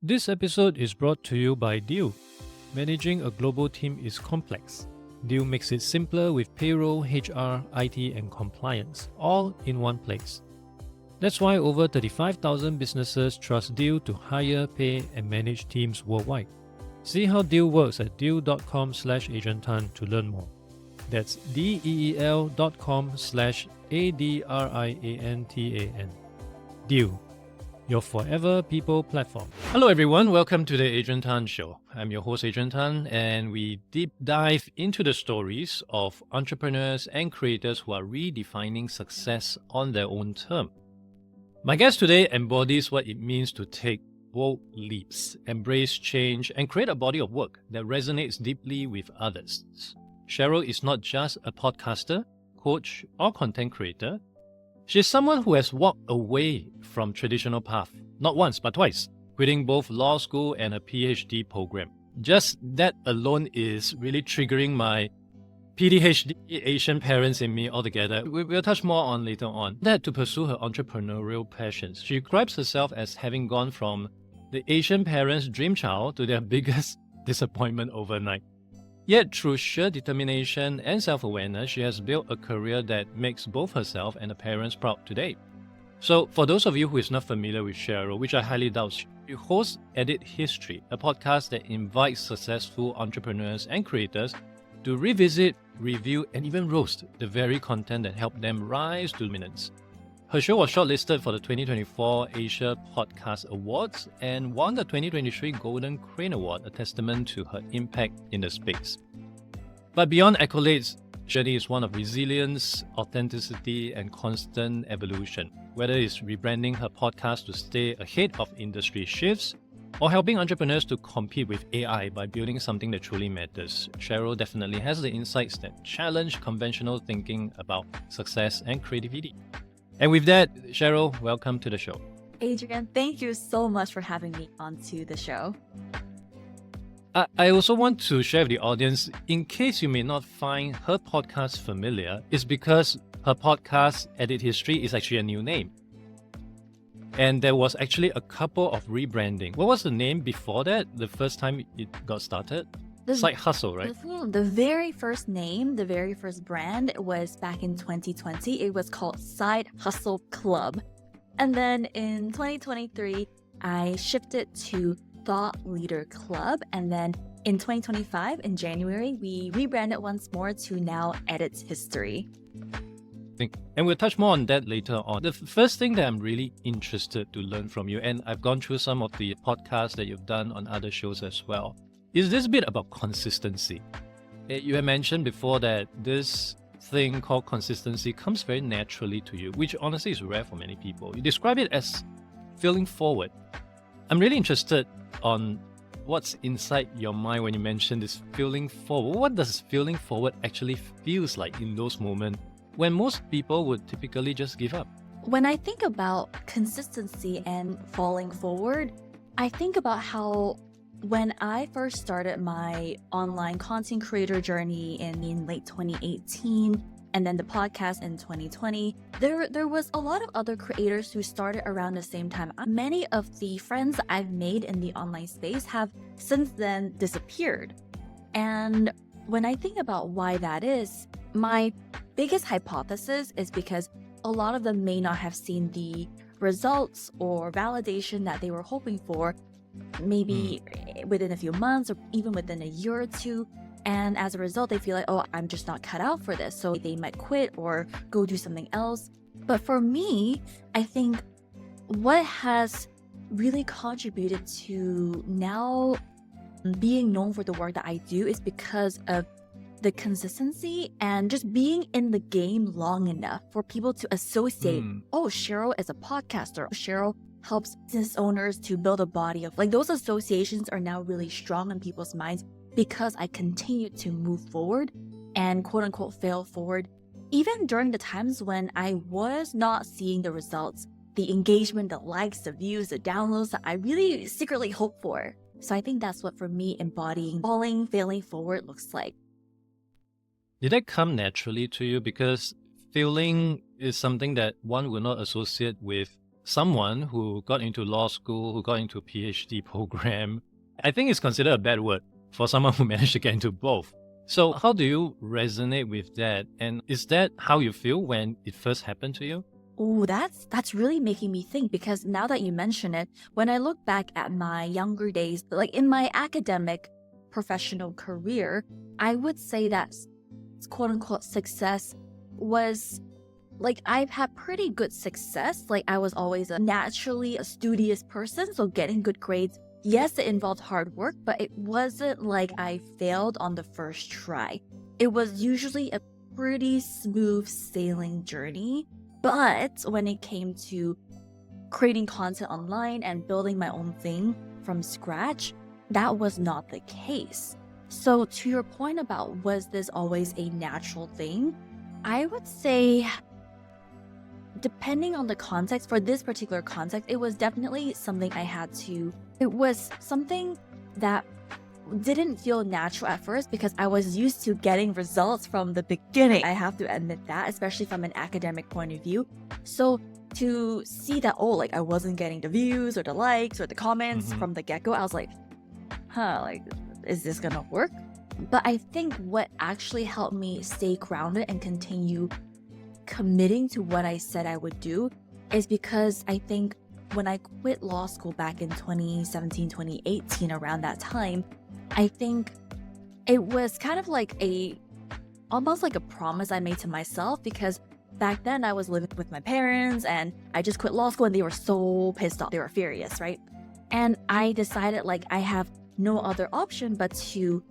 This episode is brought to you by Deal. Managing a global team is complex. Deal makes it simpler with payroll, HR, IT, and compliance, all in one place. That's why over 35,000 businesses trust Deal to hire, pay, and manage teams worldwide. See how Deal works at deal.com/Adrian Tan to learn more. That's DEEL.com/ADRIANTAN. Deal, your forever people platform. Hello everyone, welcome to the Adrian Tan Show. I'm your host Adrian Tan, and we deep dive into the stories of entrepreneurs and creators who are redefining success on their own term. My guest today embodies what it means to take bold leaps, embrace change, and create a body of work that resonates deeply with others. Cheryl is not just a podcaster, coach, or content creator. She's someone who has walked away from traditional path, not once but twice, quitting both law school and a PhD program. Just that alone is really triggering my PhD Asian parents in me altogether. We'll touch more on later on. That to pursue her entrepreneurial passions. She describes herself as having gone from the Asian parents' dream child to their biggest disappointment overnight. Yet through sheer determination and self-awareness, she has built a career that makes both herself and her parents proud today. So for those of you who is not familiar with Cheryl, which I highly doubt, she hosts Edit History, a podcast that invites successful entrepreneurs and creators to revisit, review, and even roast the very content that helped them rise to eminence. Her show was shortlisted for the 2024 Asia Podcast Awards and won the 2023 Golden Crane Award, a testament to her impact in the space. But beyond accolades, journey is one of resilience, authenticity, and constant evolution. Whether it's rebranding her podcast to stay ahead of industry shifts, or helping entrepreneurs to compete with AI by building something that truly matters, Cheryl definitely has the insights that challenge conventional thinking about success and creativity. And with that, Cheryl, welcome to the show. Adrian, thank you so much for having me onto the show. I also want to share with the audience, in case you may not find her podcast familiar, is because her podcast, Edit History, is actually a new name. And there was actually a couple of rebranding. What was the name before that, the first time it got started? Side Hustle, right? The very first name, the very first brand was back in 2020. It was called Side Hustle Club. And then in 2023, I shifted to Thought Leader Club. And then in 2025, in January, we rebranded once more to now Edit History. And we'll touch more on that later on. The first thing that I'm really interested to learn from you, and I've gone through some of the podcasts that you've done on other shows as well, is this bit about consistency. You had mentioned before that this thing called consistency comes very naturally to you, which honestly is rare for many people. You describe it as feeling forward. I'm really interested on what's inside your mind when you mention this feeling forward. What does feeling forward actually feels like in those moments when most people would typically just give up? When I think about consistency and falling forward, I think about how when I first started my online content creator journey in late 2018, and then the podcast in 2020, there was a lot of other creators who started around the same time. Many of the friends I've made in the online space have since then disappeared. And when I think about why that is, my biggest hypothesis is because a lot of them may not have seen the results or validation that they were hoping for, maybe within a few months or even within a year or two. And as a result, they feel like, oh, I'm just not cut out for this. So they might quit or go do something else. But for me, I think what has really contributed to now being known for the work that I do is because of the consistency and just being in the game long enough for people to associate, oh, Cheryl is a podcaster. Cheryl helps business owners to build a body of, like, those associations are now really strong in people's minds because I continue to move forward and quote unquote fail forward. Even during the times when I was not seeing the results, the engagement, the likes, the views, the downloads that I really secretly hope for. So I think that's what for me embodying failing forward looks like. Did that come naturally to you? Because failing is something that one will not associate with someone who got into law school, who got into a PhD program, I think it's considered a bad word for someone who managed to get into both. So how do you resonate with that? And is that how you feel when it first happened to you? Oh, that's really making me think, because now that you mention it, when I look back at my younger days, like in my academic professional career, I would say that quote unquote success was like I've had pretty good success. Like I was always naturally a studious person, so getting good grades. Yes, it involved hard work, but it wasn't like I failed on the first try. It was usually a pretty smooth sailing journey. But when it came to creating content online and building my own thing from scratch, that was not the case. So to your point about was this always a natural thing, I would say depending on the context, for this particular context, it was definitely something it was something that didn't feel natural at first because I was used to getting results from the beginning. I have to admit that, especially from an academic point of view. So to see that, like I wasn't getting the views or the likes or the comments from the get-go, I was like, like, is this gonna work? But I think what actually helped me stay grounded and continue committing to what I said I would do is because I think when I quit law school back in 2017, 2018, around that time, I think it was kind of like almost like a promise I made to myself, because back then I was living with my parents and I just quit law school and they were so pissed off. They were furious, right? And I decided like I have no other option but to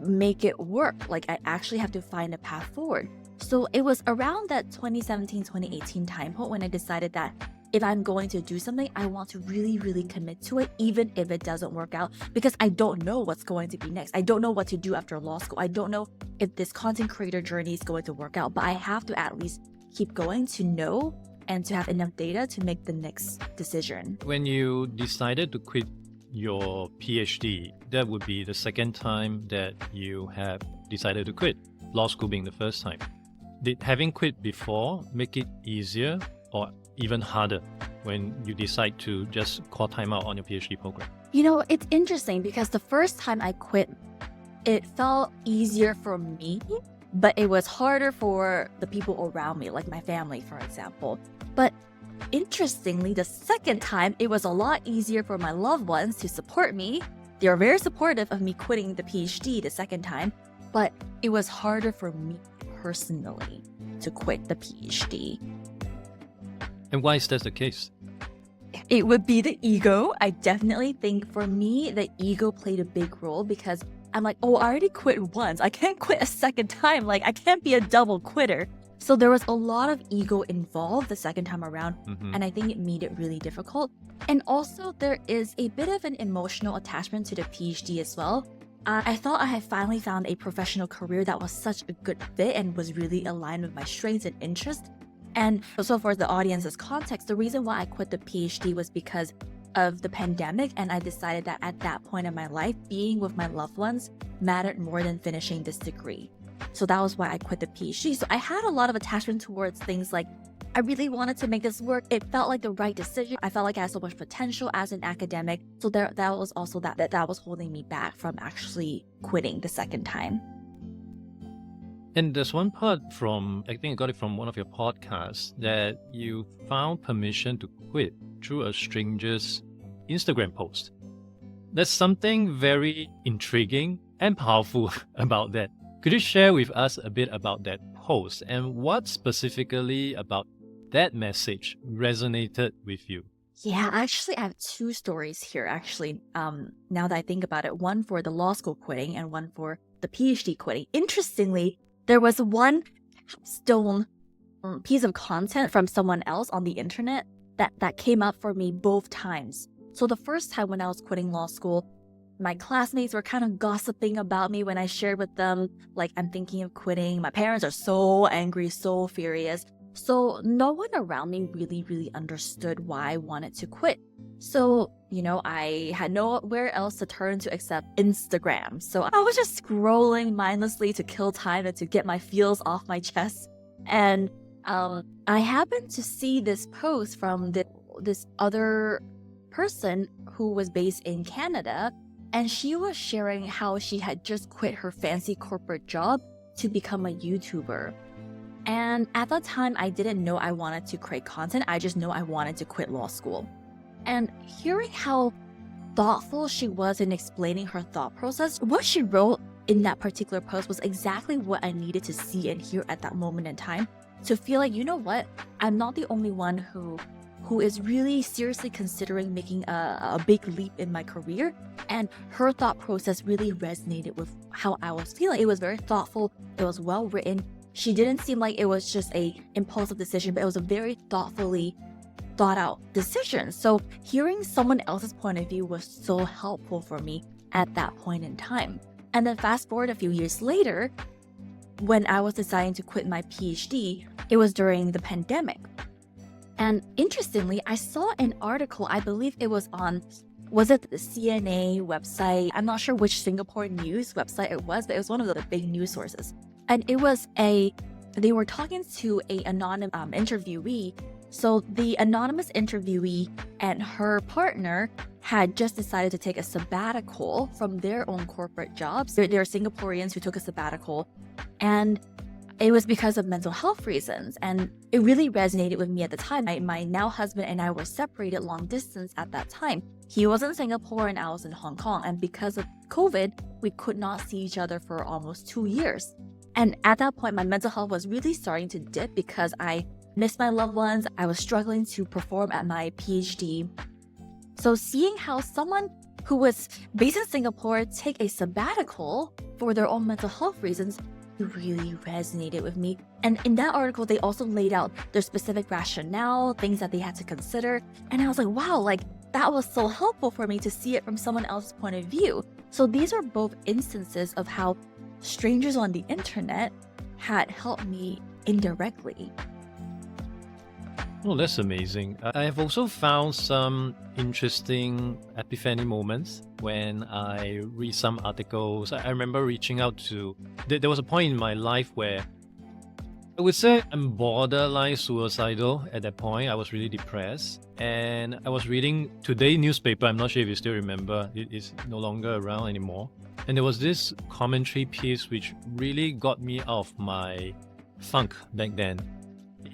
make it work. Like I actually have to find a path forward. So it was around that 2017, 2018 time point when I decided that if I'm going to do something, I want to really, really commit to it, even if it doesn't work out, because I don't know what's going to be next. I don't know what to do after law school. I don't know if this content creator journey is going to work out, but I have to at least keep going to know and to have enough data to make the next decision. When you decided to quit your PhD, that would be the second time that you have decided to quit, law school being the first time. Did having quit before make it easier or even harder when you decide to just call time out on your PhD program? You know, it's interesting because the first time I quit, it felt easier for me, but it was harder for the people around me, like my family, for example. But interestingly, the second time, it was a lot easier for my loved ones to support me. They were very supportive of me quitting the PhD the second time, but it was harder for me personally to quit the PhD. And why is that the case? It would be the ego. I definitely think for me, the ego played a big role because I'm like, I already quit once. I can't quit a second time. Like, I can't be a double quitter. So there was a lot of ego involved the second time around, and I think it made it really difficult. And also, there is a bit of an emotional attachment to the PhD as well. I thought I had finally found a professional career that was such a good fit and was really aligned with my strengths and interests. And so for the audience's context, the reason why I quit the PhD was because of the pandemic, and I decided that at that point in my life, being with my loved ones mattered more than finishing this degree. So that was why I quit the PhD. So I had a lot of attachment towards things like, I really wanted to make this work. It felt like the right decision. I felt like I had so much potential as an academic. So that was also that was holding me back from actually quitting the second time. And there's one part from, I think I got it from one of your podcasts, that you found permission to quit through a stranger's Instagram post. There's something very intriguing and powerful about that. Could you share with us a bit about that post and what specifically about that message resonated with you? Yeah, actually, I have two stories here, actually, now that I think about it. One for the law school quitting and one for the PhD quitting. Interestingly, there was one capstone piece of content from someone else on the internet that came up for me both times. So the first time when I was quitting law school, my classmates were kind of gossiping about me when I shared with them, like, I'm thinking of quitting. My parents are so angry, so furious. So no one around me really, really understood why I wanted to quit. So, I had nowhere else to turn to except Instagram. So I was just scrolling mindlessly to kill time and to get my feels off my chest. And I happened to see this post from this other person who was based in Canada, and she was sharing how she had just quit her fancy corporate job to become a YouTuber. And at that time, I didn't know I wanted to create content. I just know I wanted to quit law school. And hearing how thoughtful she was in explaining her thought process, what she wrote in that particular post was exactly what I needed to see and hear at that moment in time, to feel like, you know what, I'm not the only one who is really seriously considering making a big leap in my career. And her thought process really resonated with how I was feeling. It was very thoughtful. It was well written. She didn't seem like it was just a impulsive decision, but it was a very thoughtfully thought out decision. So hearing someone else's point of view was so helpful for me at that point in time. And then fast forward a few years later, when I was deciding to quit my PhD, it was during the pandemic. And interestingly, I saw an article, I believe it was it the CNA website? I'm not sure which Singapore news website it was, but it was one of the big news sources. And it was they were talking to an anonymous interviewee. So the anonymous interviewee and her partner had just decided to take a sabbatical from their own corporate jobs. They're Singaporeans who took a sabbatical, and it was because of mental health reasons. And it really resonated with me at the time. My now husband and I were separated long distance at that time. He was in Singapore and I was in Hong Kong. And because of COVID, we could not see each other for almost 2 years. And at that point, my mental health was really starting to dip because I missed my loved ones. I was struggling to perform at my PhD. So seeing how someone who was based in Singapore take a sabbatical for their own mental health reasons really resonated with me. And in that article, they also laid out their specific rationale, things that they had to consider. And I was like, wow, like that was so helpful for me to see it from someone else's point of view. So these are both instances of how strangers on the internet had helped me indirectly. Oh, that's amazing. I have also found some interesting epiphany moments when I read some articles. I remember reaching out to... There was a point in my life where I would say I'm borderline suicidal at that point. I was really depressed. And I was reading today's newspaper. I'm not sure if you still remember. It is no longer around anymore. And there was this commentary piece which really got me out of my funk back then.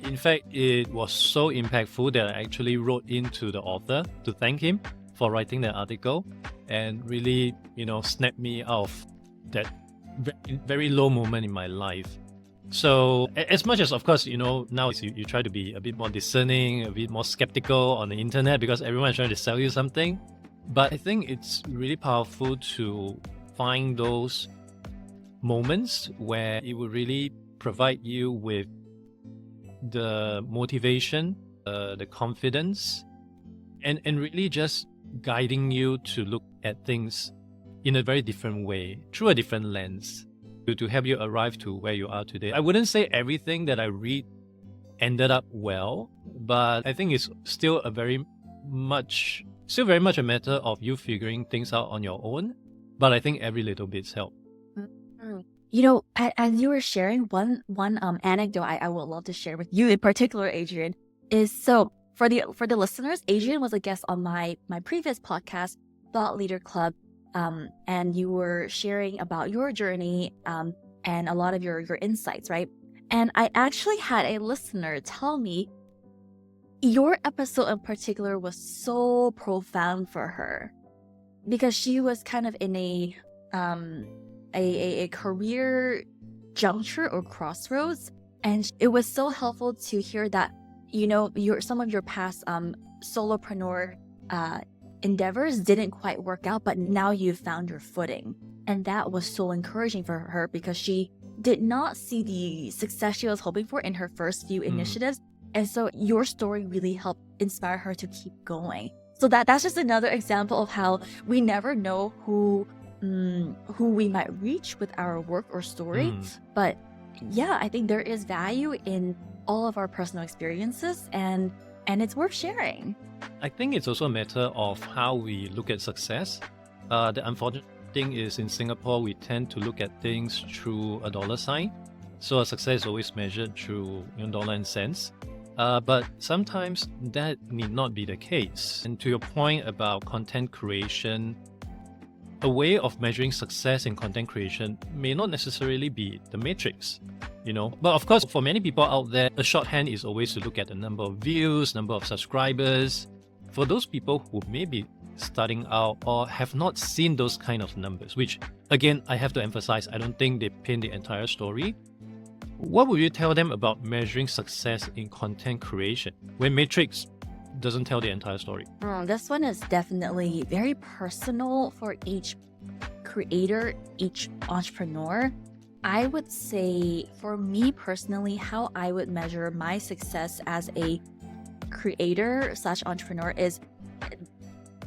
In fact, it was so impactful that I actually wrote into the author to thank him for writing that article and really, snapped me out of that very low moment in my life. So as much as, of course, now you try to be a bit more discerning, a bit more skeptical on the internet because everyone is trying to sell you something. But I think it's really powerful to find those moments where it will really provide you with the motivation, the confidence, and really just guiding you to look at things in a very different way, through a different lens, to help you arrive to where you are today. I wouldn't say everything that I read ended up well, but I think it's still very much a matter of you figuring things out on your own. But I think every little bit's help. As you were sharing, one anecdote I would love to share with you in particular, Adrian, is so for the listeners, Adrian was a guest on my previous podcast, Thought Leader Club, and you were sharing about your journey and a lot of your insights, right? And I actually had a listener tell me your episode in particular was so profound for her because she was kind of in a career juncture or crossroads, and it was so helpful to hear that some of your past solopreneur endeavors didn't quite work out, but now you've found your footing. And that was so encouraging for her because she did not see the success she was hoping for in her first few initiatives, and so your story really helped inspire her to keep going. So that's just another example of how we never know who we might reach with our work or story. But yeah, I think there is value in all of our personal experiences, and it's worth sharing. I think it's also a matter of how we look at success. The unfortunate thing is in Singapore, we tend to look at things through a dollar sign. So a success is always measured through dollar and cents. But sometimes that need not be the case. And to your point about content creation, a way of measuring success in content creation may not necessarily be the matrix, But of course, for many people out there, a shorthand is always to look at the number of views, number of subscribers. For those people who may be starting out or have not seen those kind of numbers, which again, I have to emphasize, I don't think they paint the entire story. What would you tell them about measuring success in content creation when matrix doesn't tell the entire story? This one is definitely very personal for each creator, each entrepreneur. I would say for me personally, how I would measure my success as a creator/entrepreneur is,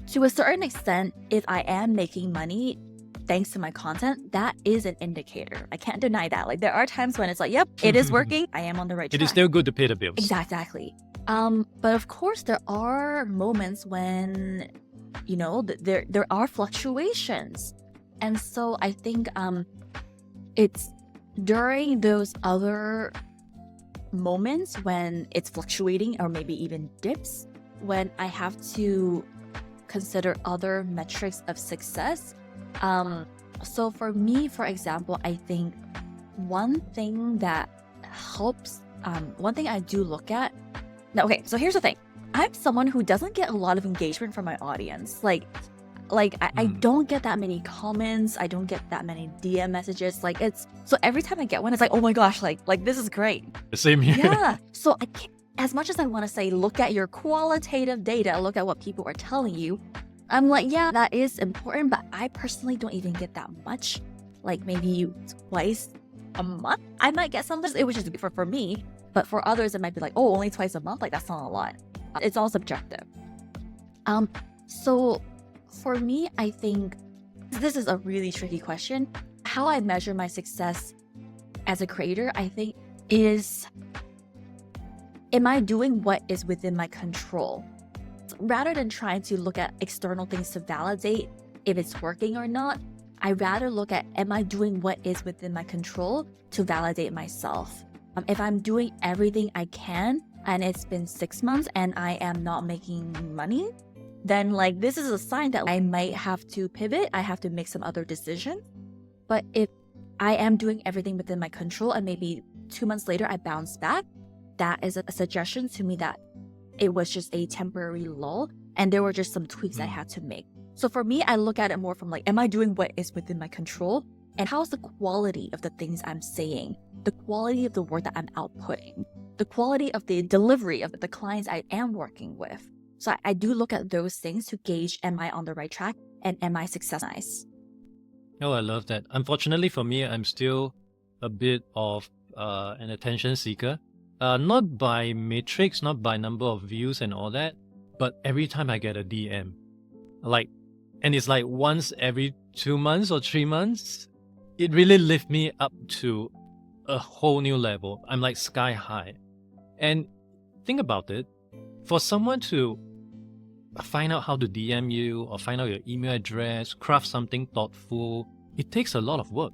to a certain extent, if I am making money thanks to my content, that is an indicator. I can't deny that. Like, there are times when it's like, yep, it is working. I am on the right track. It is still good to pay the bills. Exactly. But of course, there are moments when, there are fluctuations. And so I think it's during those other moments when it's fluctuating or maybe even dips, when I have to consider other metrics of success. So for me, for example, I think one thing that helps, one thing I do look at. Now, okay, so here's the thing. I'm someone who doesn't get a lot of engagement from my audience. I don't get that many comments. I don't get that many DM messages. So every time I get one, it's like, oh my gosh, like this is great. The same here. Yeah. So I can't, as much as I want to say, look at your qualitative data, look at what people are telling you, I'm like, yeah, that is important, but I personally don't even get that much. Like maybe twice a month, I might get something, which is good for me. But for others, it might be like, oh, only twice a month. Like, that's not a lot. It's all subjective. So for me, I think this is a really tricky question. How I measure my success as a creator, I think, is, am I doing what is within my control? Rather than trying to look at external things to validate if it's working or not, I rather look at, am I doing what is within my control to validate myself? If I'm doing everything I can and it's been 6 months and I am not making money, then this is a sign that I might have to pivot. I have to make some other decision. But if I am doing everything within my control and maybe 2 months later I bounce back, that is a suggestion to me that it was just a temporary lull and there were just some tweaks I had to make. So for me, I look at it more from am I doing what is within my control? And how's the quality of the things I'm saying? The quality of the work that I'm outputting? The quality of the delivery of the clients I am working with? So I do look at those things to gauge, am I on the right track and am I successful? Oh, I love that. Unfortunately for me, I'm still a bit of an attention seeker. Not by matrix, not by number of views and all that, but every time I get a DM, and it's like once every 2 months or 3 months, it really lifts me up to a whole new level. I'm like sky high. And think about it, for someone to find out how to DM you or find out your email address, craft something thoughtful, it takes a lot of work.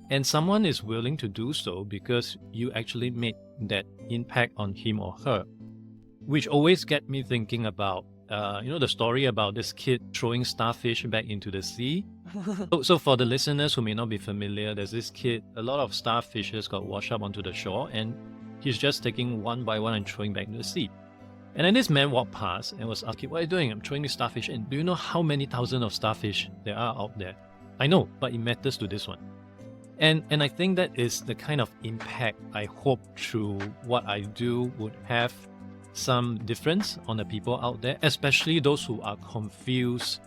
And someone is willing to do so because you actually made that impact on him or her, which always get me thinking about, the story about this kid throwing starfish back into the sea. So for the listeners who may not be familiar, there's this kid, a lot of starfishes got washed up onto the shore and he's just taking one by one and throwing back into the sea. And then this man walked past and was asking, what are you doing? I'm throwing this starfish. And do you know how many thousands of starfish there are out there? I know, but it matters to this one. And I think that is the kind of impact I hope through what I do would have some difference on the people out there, especially those who are confused.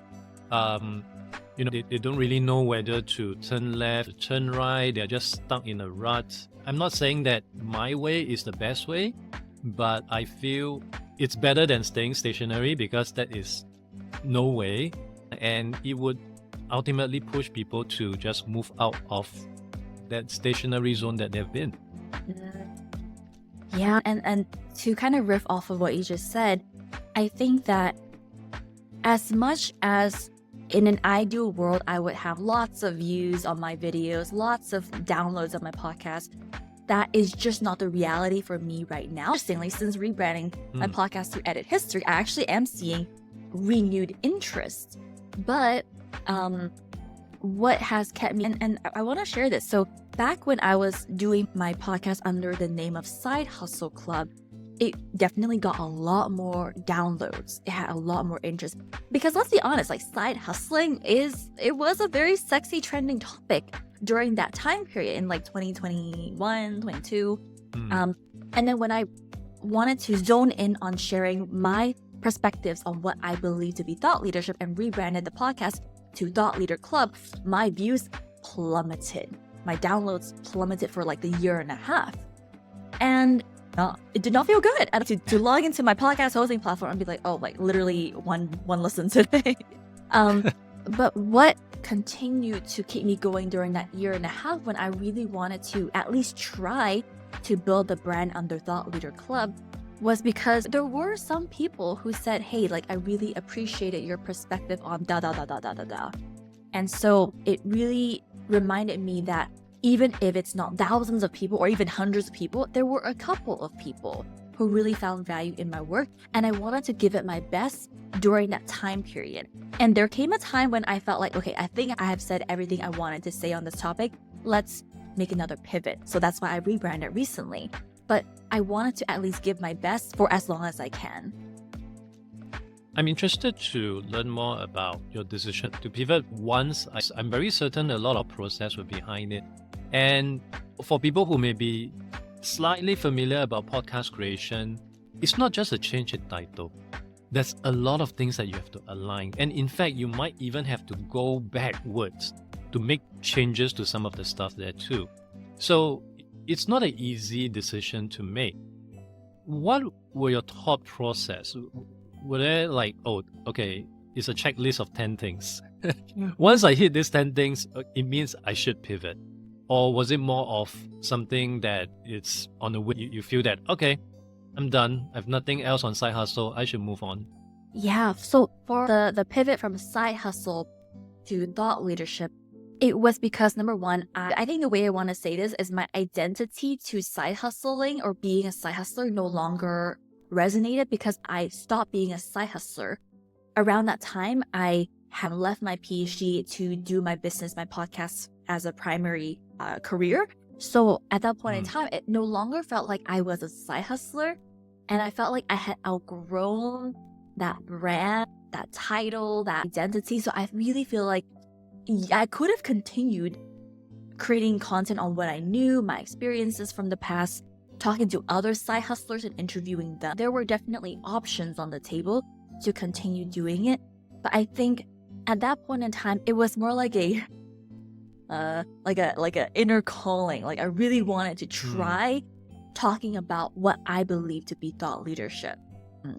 They don't really know whether to turn left, turn right. They're just stuck in a rut. I'm not saying that my way is the best way, but I feel it's better than staying stationary because that is no way. And it would ultimately push people to just move out of that stationary zone that they've been. Yeah, and to kind of riff off of what you just said, I think that as much as in an ideal world, I would have lots of views on my videos, lots of downloads of my podcast, that is just not the reality for me right now. Interestingly, since rebranding my podcast to Edit History, I actually am seeing renewed interest. But what has kept me, and I want to share this. So back when I was doing my podcast under the name of Side Hustle Club, it definitely got a lot more downloads. It had a lot more interest. Because let's be honest, like side hustling it was a very sexy trending topic during that time period in like 2021, 22. And then when I wanted to zone in on sharing my perspectives on what I believe to be thought leadership and rebranded the podcast to Thought Leader Club, my views plummeted. My downloads plummeted for like a year and a half. And it did not feel good. And to log into my podcast hosting platform and be like, oh, like literally one listen today. But what continued to keep me going during that year and a half when I really wanted to at least try to build the brand under Thought Leader Club was because there were some people who said, hey, like I really appreciated your perspective on da da da da da da da. And so it really reminded me that even if it's not thousands of people or even hundreds of people, there were a couple of people who really found value in my work, and I wanted to give it my best during that time period. And there came a time when I felt like, okay, I think I have said everything I wanted to say on this topic. Let's make another pivot. So that's why I rebranded recently. But I wanted to at least give my best for as long as I can. I'm interested to learn more about your decision to pivot once. I'm very certain a lot of process were behind it. And for people who may be slightly familiar about podcast creation, it's not just a change in title. There's a lot of things that you have to align. And in fact, you might even have to go backwards to make changes to some of the stuff there too. So it's not an easy decision to make. What were your thought process? Were there like, oh, okay, it's a checklist of 10 things. Once I hit these 10 things, it means I should pivot. Or was it more of something that it's on the way, you feel that, okay, I'm done. I have nothing else on side hustle. I should move on. Yeah, so for the pivot from side hustle to thought leadership, it was because number one, I think the way I want to say this is my identity to side hustling or being a side hustler no longer resonated because I stopped being a side hustler. Around that time, I had left my PhD to do my business, my podcast as a primary career. So at that point in time, it no longer felt like I was a side hustler. And I felt like I had outgrown that brand, that title, that identity. So I really feel like I could have continued creating content on what I knew, my experiences from the past, talking to other side hustlers and interviewing them. There were definitely options on the table to continue doing it. But I think at that point in time, it was more like a inner calling. Like I really wanted to try talking about what I believe to be thought leadership.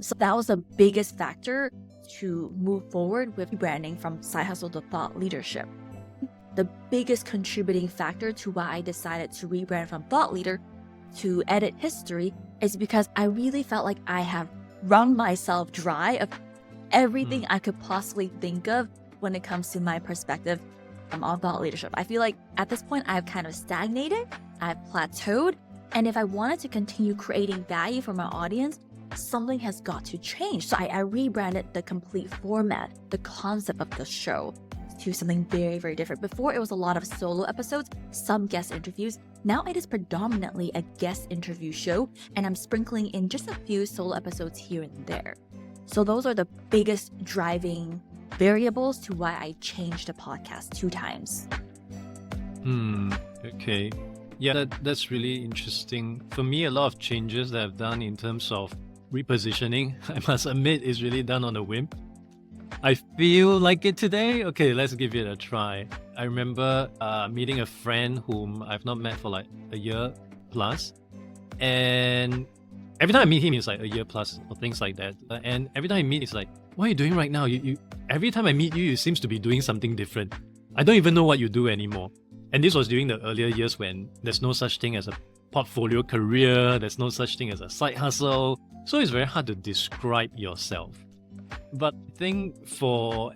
So that was the biggest factor to move forward with branding from side hustle to thought leadership. The biggest contributing factor to why I decided to rebrand from thought leader to edit history is because I really felt like I have wrung myself dry of everything I could possibly think of when it comes to my perspective on thought leadership. I feel like at this point I've kind of stagnated, I've plateaued, and if I wanted to continue creating value for my audience, something has got to change. So I rebranded the complete format, the concept of the show to something very, very different. Before, it was a lot of solo episodes, some guest interviews. Now it is predominantly a guest interview show, and I'm sprinkling in just a few solo episodes here and there. So those are the biggest driving variables to why I changed the podcast 2 times. Okay. Yeah, that's really interesting. For me, a lot of changes that I've done in terms of repositioning, I must admit, is really done on a whim. I feel like it today. Okay, let's give it a try. I remember meeting a friend whom I've not met for like a year plus. And every time I meet him, it's like a year plus or things like that. And every time I meet, it's like, what are you doing right now? You every time I meet you, you seems to be doing something different. I don't even know what you do anymore. And this was during the earlier years when there's no such thing as a portfolio career, there's no such thing as a side hustle. So it's very hard to describe yourself. But I think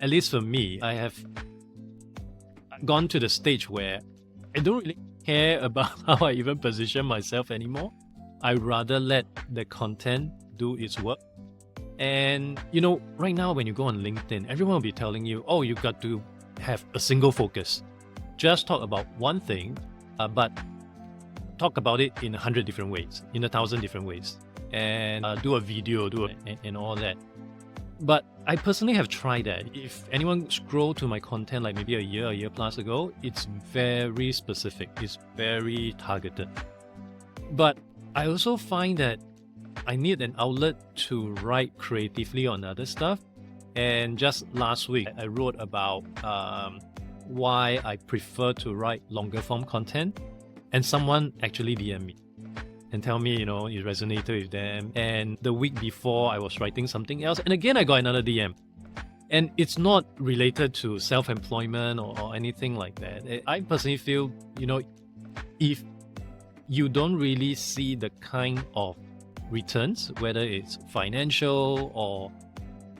at least for me, I have gone to the stage where I don't really care about how I even position myself anymore. I rather let the content do its work. And right now when you go on LinkedIn, everyone will be telling you, oh, you got to have a single focus. Just talk about one thing, but talk about it in 100 different ways, in 1,000 different ways, and do a video, and all that. But I personally have tried that. If anyone scroll to my content like maybe a year plus ago, it's very specific. It's very targeted. But I also find that I need an outlet to write creatively on other stuff. And just last week, I wrote about why I prefer to write longer form content. And someone actually DM me and tell me, it resonated with them. And the week before, I was writing something else. And again, I got another DM. And it's not related to self-employment or anything like that. I personally feel, if you don't really see the kind of returns, whether it's financial or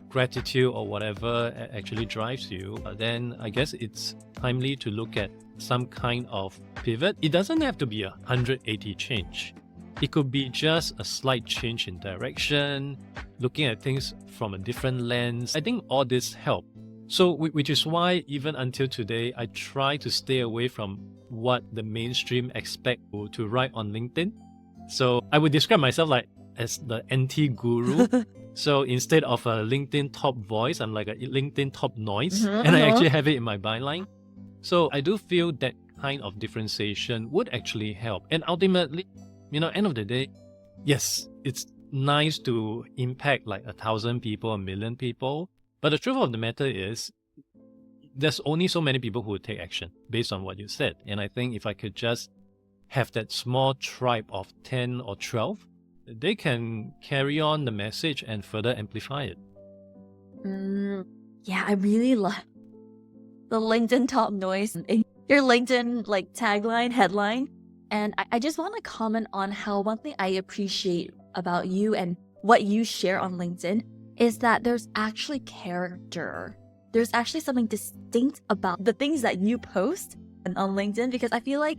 gratitude or whatever actually drives you, then I guess it's timely to look at some kind of pivot. It doesn't have to be a 180 change. It could be just a slight change in direction, looking at things from a different lens. I think all this help. So, which is why even until today, I try to stay away from what the mainstream expect to write on LinkedIn. So I would describe myself like as the anti-guru. So instead of a LinkedIn top voice, I'm like a LinkedIn top noise, and I actually have it in my byline. So I do feel that kind of differentiation would actually help. And ultimately, end of the day, yes, it's nice to impact like 1,000 people, 1,000,000 people. But the truth of the matter is, there's only so many people who would take action based on what you said. And I think if I could just have that small tribe of 10 or 12, they can carry on the message and further amplify it. Yeah, I really love the LinkedIn top noise, your LinkedIn like tagline, headline. And I just want to comment on how one thing I appreciate about you and what you share on LinkedIn is that there's actually character. There's actually something distinct about the things that you post on LinkedIn, because I feel like,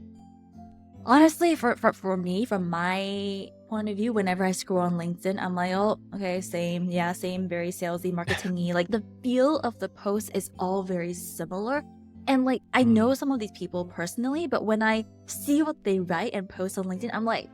honestly, for me, from my point of view, whenever I scroll on LinkedIn, I'm like, oh, okay, same, very salesy, marketing-y. Like the feel of the post is all very similar. And like, I know some of these people personally, but when I see what they write and post on LinkedIn, I'm like,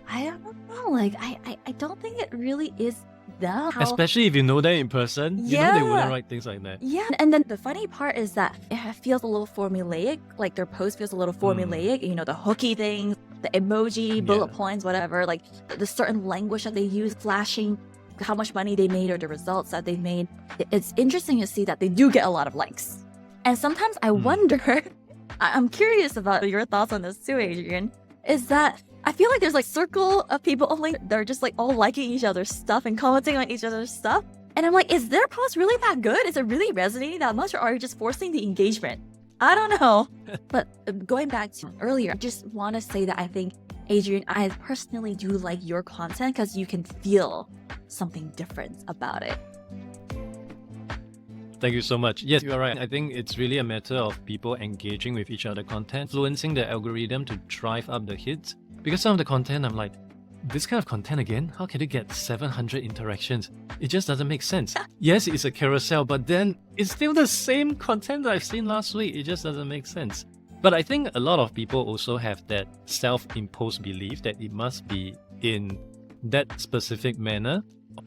I don't know. Like, I don't think it really is them. Especially if you know them in person, they wouldn't write things like that. Yeah, and then the funny part is that it feels a little formulaic. Like their post feels a little formulaic. The hooky things, the emoji, bullet points, whatever. Like the certain language that they use, flashing how much money they made or the results that they made. It's interesting to see that they do get a lot of likes. And sometimes I wonder, I'm curious about your thoughts on this too, Adrian, is that I feel like there's like circle of people on LinkedIn. They're just like all liking each other's stuff and commenting on each other's stuff. And I'm like, is their post really that good? Is it really resonating that much, or are you just forcing the engagement? I don't know. But going back to earlier, I just want to say that I think, Adrian, I personally do like your content because you can feel something different about it. Thank you so much. Yes, you are right. I think it's really a matter of people engaging with each other content, influencing the algorithm to drive up the hits. Because some of the content, I'm like, this kind of content again? How can it get 700 interactions? It just doesn't make sense. Yes, it's a carousel, but then it's still the same content that I've seen last week. It just doesn't make sense. But I think a lot of people also have that self-imposed belief that it must be in that specific manner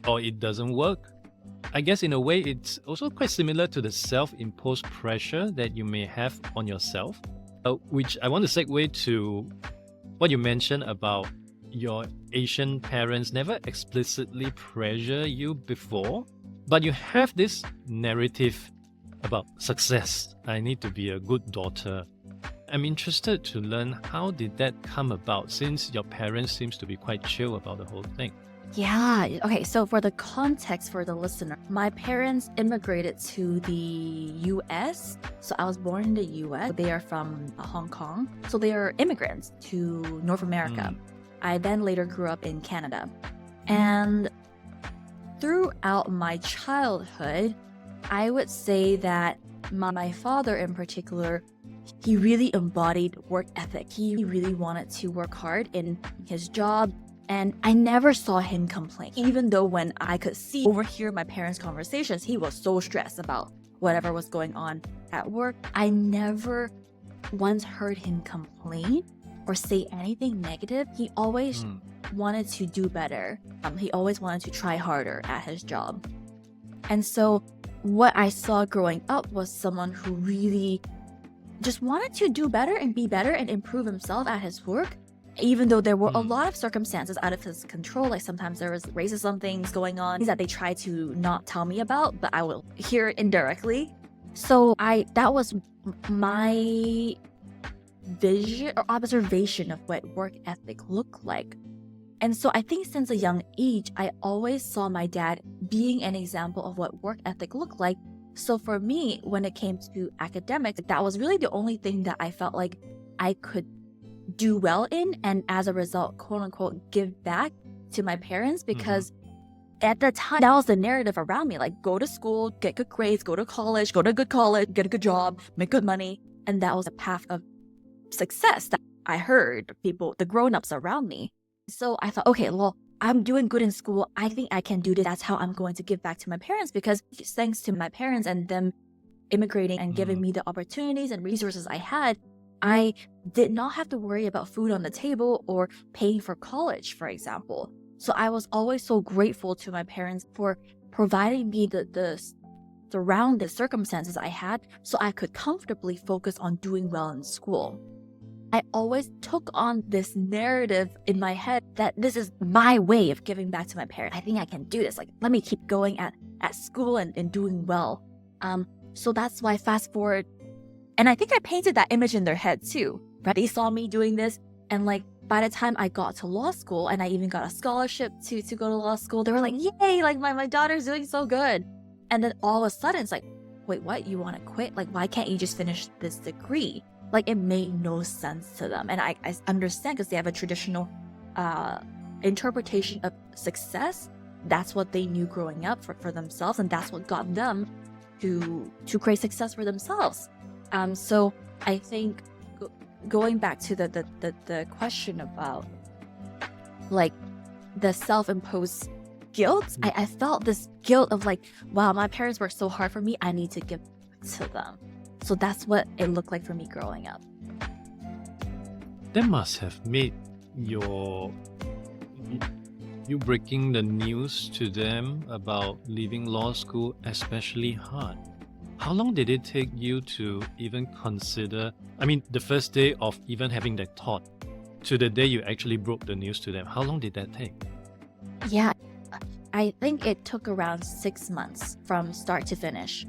or it doesn't work. I guess in a way, it's also quite similar to the self-imposed pressure that you may have on yourself, which I want to segue to what you mentioned about your Asian parents never explicitly pressure you before, but you have this narrative about success. I need to be a good daughter. I'm interested to learn, how did that come about, since your parents seems to be quite chill about the whole thing? Yeah. Okay. So for the context for the listener, my parents immigrated to the US. So I was born in the US. They are from Hong Kong. So they are immigrants to North America. I then later grew up in Canada. And throughout my childhood, I would say that My father in particular, he really embodied work ethic. He really wanted to work hard in his job. And I never saw him complain. Even though when I could overhear my parents' conversations, he was so stressed about whatever was going on at work. I never once heard him complain or say anything negative. He always wanted to do better. He always wanted to try harder at his job. And so what I saw growing up was someone who really just wanted to do better and be better and improve himself at his work. Even though there were a lot of circumstances out of his control, like sometimes there was racism things going on that they tried to not tell me about, but I will hear it indirectly. So that was my vision or observation of what work ethic looked like. And so I think since a young age, I always saw my dad being an example of what work ethic looked like. So for me, when it came to academics, that was really the only thing that I felt like I could do well in, and as a result, quote unquote, give back to my parents, because at the time, that was the narrative around me, like go to school, get good grades, go to college, go to a good college, get a good job, make good money. And that was a path of success that I heard people, the grown-ups around me. So I thought, okay, well, I'm doing good in school. I think I can do this. That's how I'm going to give back to my parents, because thanks to my parents and them immigrating and giving me the opportunities and resources I had, I did not have to worry about food on the table or paying for college, for example. So I was always so grateful to my parents for providing me the surrounding circumstances I had so I could comfortably focus on doing well in school. I always took on this narrative in my head that this is my way of giving back to my parents. I think I can do this. Like, let me keep going at school and doing well. So that's why fast forward. And I think I painted that image in their head too. Right? They saw me doing this, and like by the time I got to law school and I even got a scholarship to go to law school, they were like, yay, like my daughter's doing so good. And then all of a sudden it's like, wait, what? You want to quit? Like, why can't you just finish this degree? Like, it made no sense to them. And I understand, because they have a traditional interpretation of success. That's what they knew growing up for themselves, and that's what got them to create success for themselves. So I think going back to the question about like the self-imposed guilt, I felt this guilt of like, wow, my parents worked so hard for me, I need to give to them. So that's what it looked like for me growing up. That must have made you breaking the news to them about leaving law school especially hard. How long did it take you to even consider, the first day of even having that thought to the day you actually broke the news to them? How long did that take? Yeah, I think it took around 6 months from start to finish.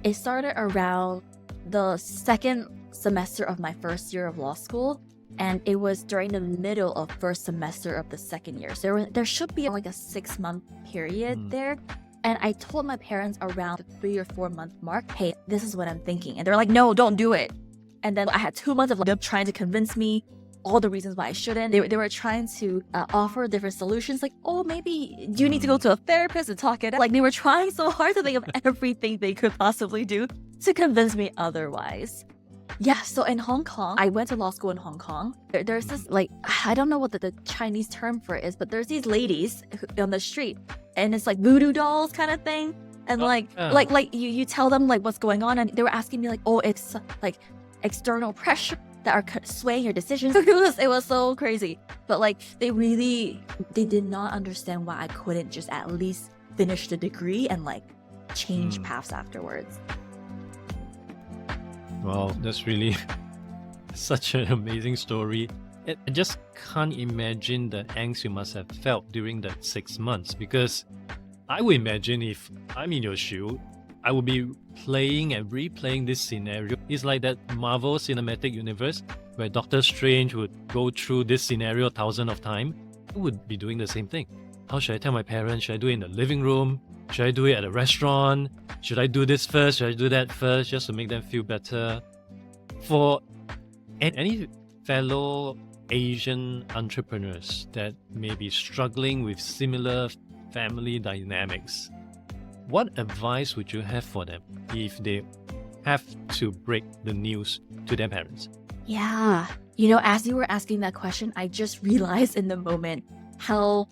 It started around the second semester of my first year of law school, and it was during the middle of first semester of the second year. So there should be like a 6-month period there. And I told my parents around the 3 or 4 month mark, hey, this is what I'm thinking. And they're like, no, don't do it. And then I had 2 months of them trying to convince me all the reasons why I shouldn't. They were trying to offer different solutions, like, oh, maybe you need to go to a therapist and talk it out. Like, they were trying so hard to think of everything they could possibly do to convince me otherwise. Yeah, so in Hong Kong, I went to law school in Hong Kong. There's this, like, I don't know what the Chinese term for it is, but there's these ladies on the street, and it's like voodoo dolls kind of thing. And like you tell them like what's going on, and they were asking me like, oh, it's like external pressure that are swaying your decisions. It was so crazy. But like they did not understand why I couldn't just at least finish the degree and like change paths afterwards. Wow, that's really such an amazing story. I just can't imagine the angst you must have felt during that 6 months, because I would imagine if I'm in your shoe, I would be playing and replaying this scenario. It's like that Marvel Cinematic Universe where Doctor Strange would go through this scenario 1,000 of times. I would be doing the same thing. How should I tell my parents? Should I do it in the living room? Should I do it at a restaurant? Should I do this first? Should I do that first, just to make them feel better? For any fellow Asian entrepreneurs that may be struggling with similar family dynamics, what advice would you have for them if they have to break the news to their parents? Yeah. As you were asking that question, I just realized in the moment how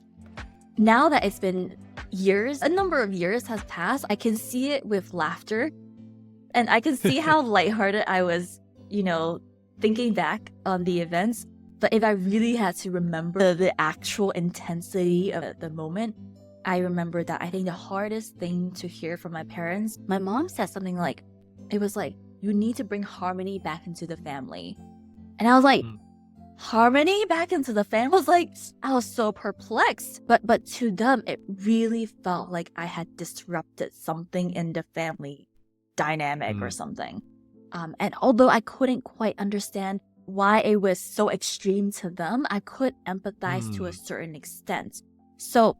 now that it's been years, a number of years has passed, I can see it with laughter. And I can see how lighthearted I was, thinking back on the events. But if I really had to remember the actual intensity of the moment, I remember that I think the hardest thing to hear from my parents, my mom said something like, it was like, you need to bring harmony back into the family. And I was like, harmony back into the family? I was so perplexed. But to them, it really felt like I had disrupted something in the family dynamic or something. And although I couldn't quite understand why it was so extreme to them, I could empathize to a certain extent. So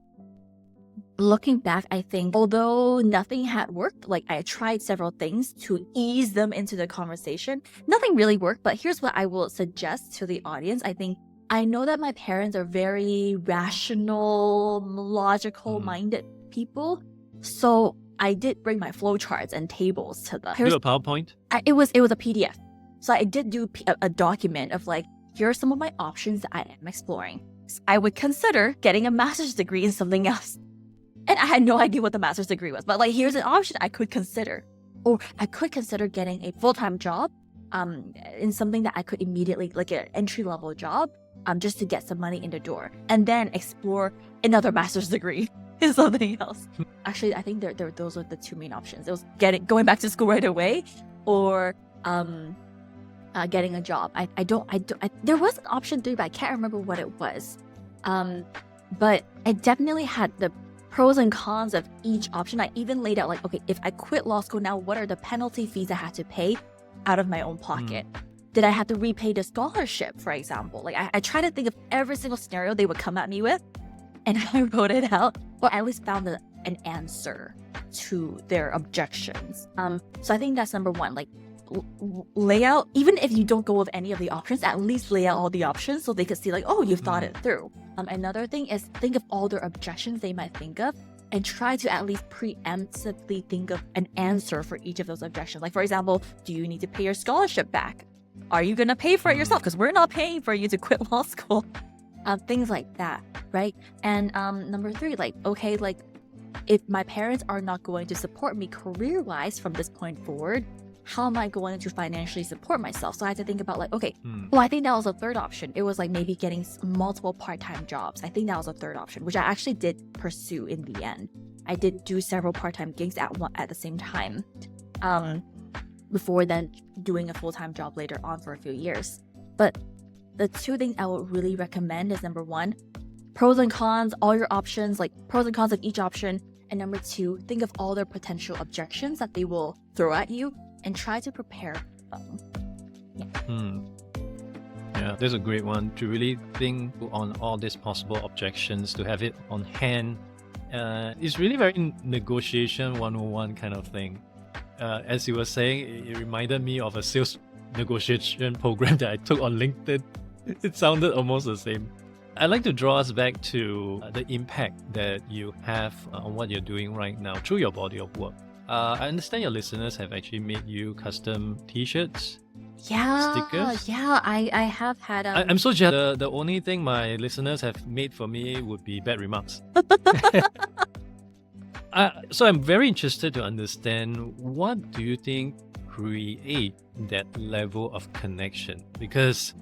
looking back, I think although nothing had worked, I tried several things to ease them into the conversation, nothing really worked. But here's what I will suggest to the audience. I know that my parents are very rational, logical-minded people. So I did bring my flowcharts and tables to them. Do a PowerPoint? It was a PDF. So I did do a document of here are some of my options that I am exploring. I would consider getting a master's degree in something else. And I had no idea what the master's degree was. But here's an option I could consider. Or I could consider getting a full-time job in something that I could immediately, an entry-level job, just to get some money in the door. And then explore another master's degree in something else. Actually, I think those are the two main options. It was going back to school right away, or getting a job. There was an option 3, but I can't remember what it was. But I definitely had the pros and cons of each option. I even laid out okay, if I quit law school now, what are the penalty fees I had to pay out of my own pocket? Did I have to repay the scholarship, for example? I try to think of every single scenario they would come at me with, and I wrote it out, or at least found an answer to their objections. So I think that's number one. Lay out, even if you don't go with any of the options, at least lay out all the options so they could see oh, you've thought it through. Another thing is think of all their objections they might think of and try to at least preemptively think of an answer for each of those objections. For example, do you need to pay your scholarship back? Are you going to pay for it yourself? Because we're not paying for you to quit law school. Things like that, right? And number 3, if my parents are not going to support me career-wise from this point forward, how am I going to financially support myself? So I had to think about okay, well, I think that was a third option. It was maybe getting multiple part-time jobs. I think that was a third option, which I actually did pursue in the end. I did do several part-time gigs at the same time, before then doing a full-time job later on for a few years. But the 2 things I would really recommend is number 1, pros and cons, all your options, pros and cons of each option. And number 2, think of all their potential objections that they will throw at you and try to prepare them. Yeah, that's a great one, to really think on all these possible objections, to have it on hand. It's really very negotiation 101 kind of thing. As you were saying, it reminded me of a sales negotiation program that I took on LinkedIn. It sounded almost the same. I'd like to draw us back to the impact that you have on what you're doing right now through your body of work. I understand your listeners have actually made you custom t-shirts, stickers. Yeah, I have had... I'm so jealous. The only thing my listeners have made for me would be bad remarks. So I'm very interested to understand, what do you think create that level of connection? Because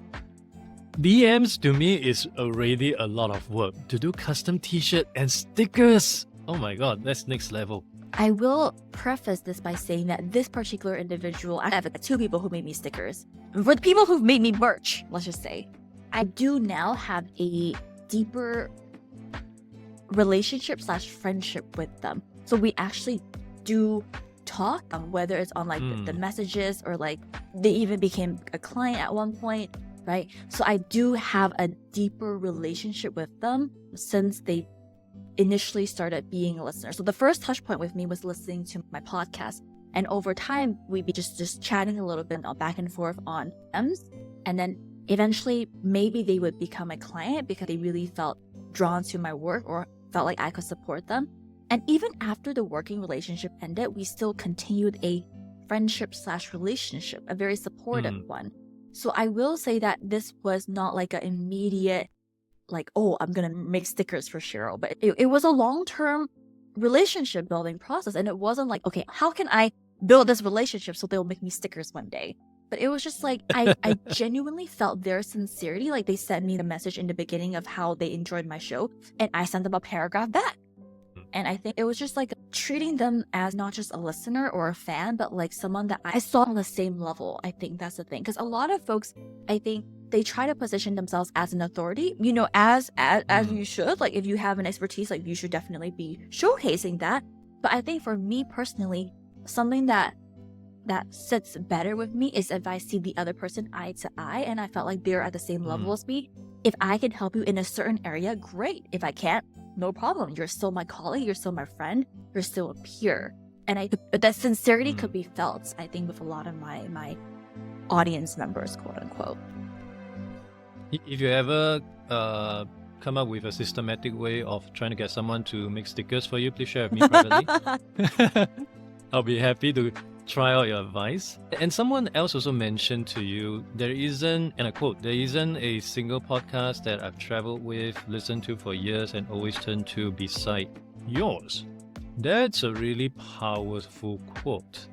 DMs to me is already a lot of work. To do custom t-shirt and stickers, oh my god, that's next level. I will preface this by saying that this particular individual, I have 2 people who made me stickers. For the people who've made me merch, let's just say, I do now have a deeper relationship / friendship with them. So we actually do talk, whether it's on the messages, or they even became a client at one point, right? So I do have a deeper relationship with them since they initially started being a listener. So the first touch point with me was listening to my podcast. And over time, we'd be just chatting a little bit back and forth on DMs. And then eventually, maybe they would become a client because they really felt drawn to my work or felt like I could support them. And even after the working relationship ended, we still continued a friendship/relationship, a very supportive one. So I will say that this was not like an immediate, like, oh, I'm gonna make stickers for Cheryl, but it was a long-term relationship building process. And it wasn't like, okay, how can I build this relationship so they'll make me stickers one day? But it was just like, I genuinely felt their sincerity. Like, they sent me the message in the beginning of how they enjoyed my show, and I sent them a paragraph back. And I think it was just like treating them as not just a listener or a fan, but like someone that I saw on the same level. I think that's the thing. Because a lot of folks, I think they try to position themselves as an authority, you know, as you should. Like, if you have an expertise, like, you should definitely be showcasing that. But I think for me personally, something that sits better with me is if I see the other person eye to eye and I felt like they're at the same level as me. If I can help you in a certain area, great. If I can't, no problem. You're still my colleague, you're still my friend, you're still a peer. And but that sincerity could be felt, I think, with a lot of my audience members, quote unquote. If you ever come up with a systematic way of trying to get someone to make stickers for you, please share with me privately. I'll be happy to try out your advice. And someone else also mentioned to you, there isn't, and I quote, there isn't a single podcast that I've traveled with, listened to for years, and always turn to beside yours. That's a really powerful quote.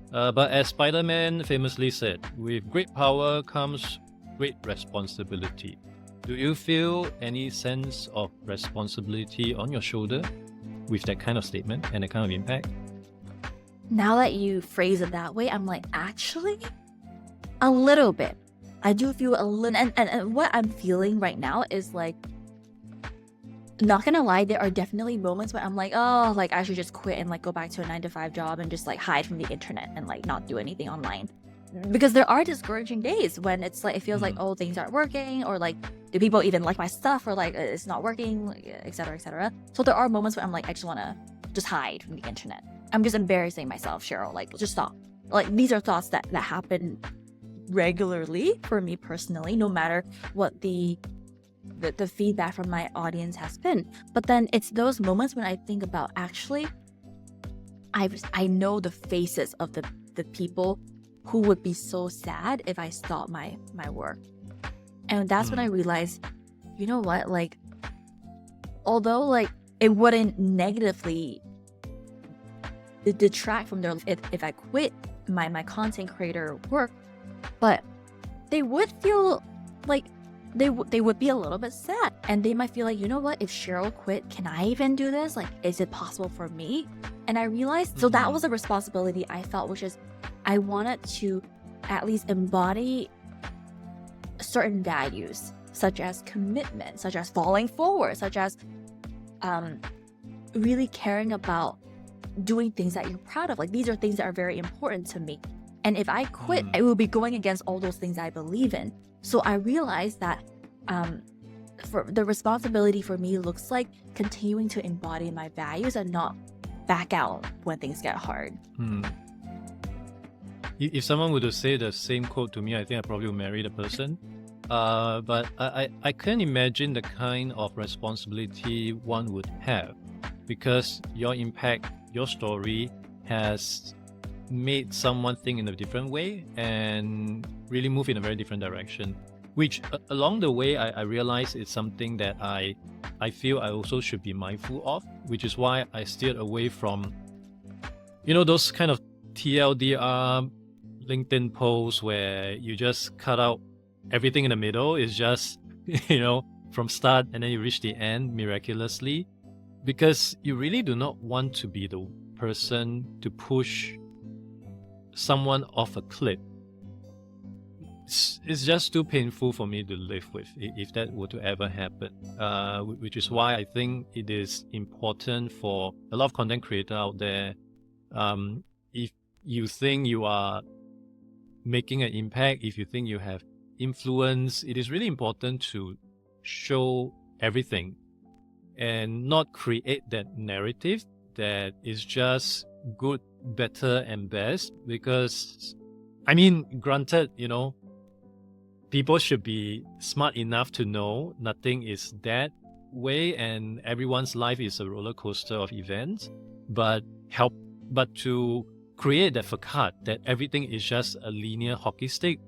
But as Spider-Man famously said, with great power comes great responsibility. Do you feel any sense of responsibility on your shoulder with that kind of statement and that kind of impact? Now that you phrase it that way, I'm like, actually, a little bit. I do feel a little, and what I'm feeling right now is like, not gonna lie, there are definitely moments where I'm like, oh, like, I should just quit and like go back to a 9-to-5 job and just like hide from the internet and like not do anything online. Because there are discouraging days when it's like, it feels like, oh, things aren't working, or like, do people even like my stuff, or like, it's not working, etc., etc. So there are moments where I'm like, I just wanna just hide from the internet. I'm just embarrassing myself, Cheryl. Like, just stop. Like, these are thoughts that happen regularly for me personally, no matter what the feedback from my audience has been. But then it's those moments when I think about, actually, I know the faces of the people who would be so sad if I stopped my work. And that's when I realized, you know what, like, although like it wouldn't negatively detract from their if I quit my content creator work, but they would feel like they would be a little bit sad, and they might feel like, you know what, if Cheryl quit, can I even do this? Like, is it possible for me? And I realized, so that was a responsibility I felt, which is I wanted to at least embody certain values, such as commitment, such as falling forward, such as really caring about doing things that you're proud of. Like, these are things that are very important to me. And if I quit, I will be going against all those things I believe in. So I realized that for the responsibility for me looks like continuing to embody my values and not back out when things get hard. If someone were to say the same quote to me, I think I probably would marry the person. But I can't imagine the kind of responsibility one would have, because your impact, your story has made someone think in a different way and really move in a very different direction, which along the way I realized it's something that I feel I also should be mindful of, which is why I steered away from, you know, those kind of TLDR LinkedIn posts where you just cut out everything in the middle. It's just, you know, from start and then you reach the end miraculously, because you really do not want to be the person to push someone off a cliff. It's just too painful for me to live with if that were to ever happen, which is why I think it is important for a lot of content creators out there, if you think you are making an impact, if you think you have influence, it is really important to show everything and not create that narrative that is just good, better, and best. Because, I mean, granted, you know, people should be smart enough to know nothing is that way, and everyone's life is a roller coaster of events, but to create that facade that everything is just a linear hockey stick,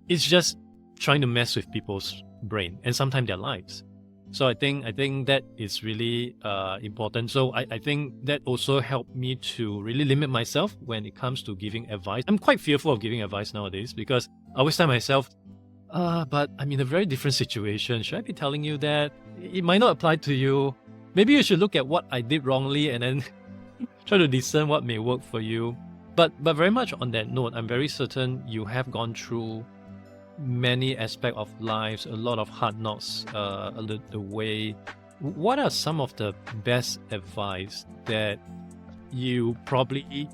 it's just trying to mess with people's brain and sometimes their lives. So I think that is really important. So I think that also helped me to really limit myself when it comes to giving advice. I'm quite fearful of giving advice nowadays because I always tell myself, but I'm in a very different situation. Should I be telling you that? It might not apply to you. Maybe you should look at what I did wrongly and then try to discern what may work for you. But very much on that note, I'm very certain you have gone through many aspects of lives, a lot of hard knocks along the way. What are some of the best advice that you probably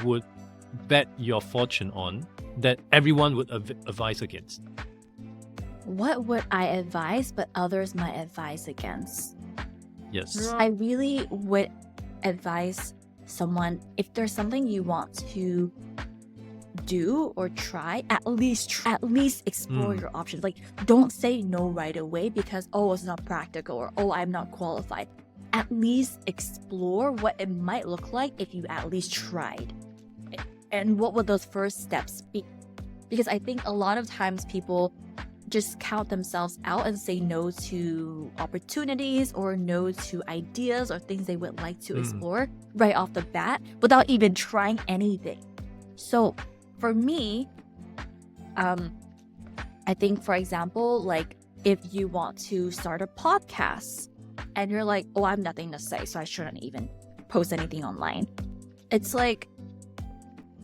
would bet your fortune on that everyone would advise against? What would I advise but others might advise against? Yes. I really would advise someone, if there's something you want to do or try, at least explore your options. Like, don't say no right away because it's not practical, or I'm not qualified. At least explore what it might look like if you at least tried, and what would those first steps be. Because I think a lot of times people just count themselves out and say no to opportunities or no to ideas or things they would like to explore right off the bat without even trying anything. So for me, I think, for example, like if you want to start a podcast and you're like, I have nothing to say, so I shouldn't even post anything online. It's like,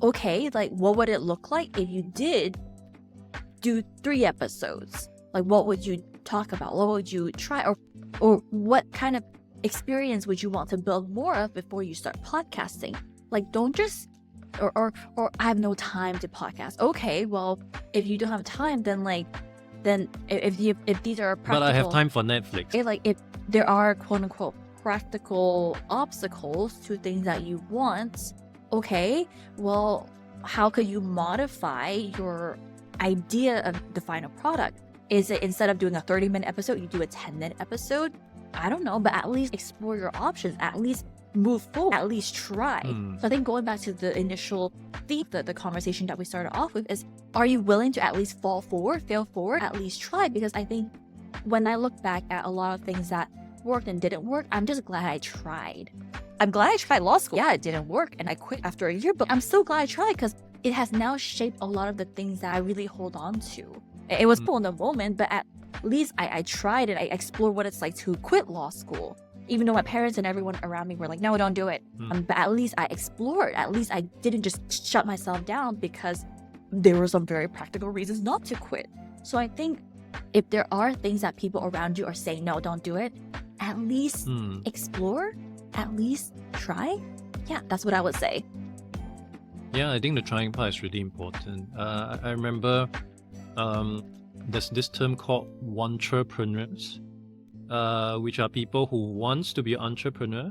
okay, like what would it look like if you did do 3 episodes? Like, what would you talk about? What would you try? Or what kind of experience would you want to build more of before you start podcasting? Like, don't just or I have no time to podcast. Okay, well, if you don't have time, then if these are practical, but I have time for Netflix. If there are quote unquote practical obstacles to things that you want, okay, well, how could you modify your idea of the final product? Is it instead of doing a 30-minute episode, you do a 10-minute episode? I don't know, but at least explore your options, at least move forward, at least try. So I think going back to the initial theme, the conversation that we started off with is, are you willing to at least fail forward, at least try? Because I think when I look back at a lot of things that worked and didn't work, I'm just glad I tried. I'm glad I tried law school. Yeah, it didn't work and I quit after a year, but I'm so glad I tried because it has now shaped a lot of the things that I really hold on to. It was cool in the moment, but at least I tried it. I explored what it's like to quit law school. Even though my parents and everyone around me were like, no, don't do it. But at least I explored. At least I didn't just shut myself down because there were some very practical reasons not to quit. So I think if there are things that people around you are saying, no, don't do it, at least explore, at least try. Yeah, that's what I would say. Yeah, I think the trying part is really important. I remember there's this term called entrepreneurs, which are people who wants to be an entrepreneur,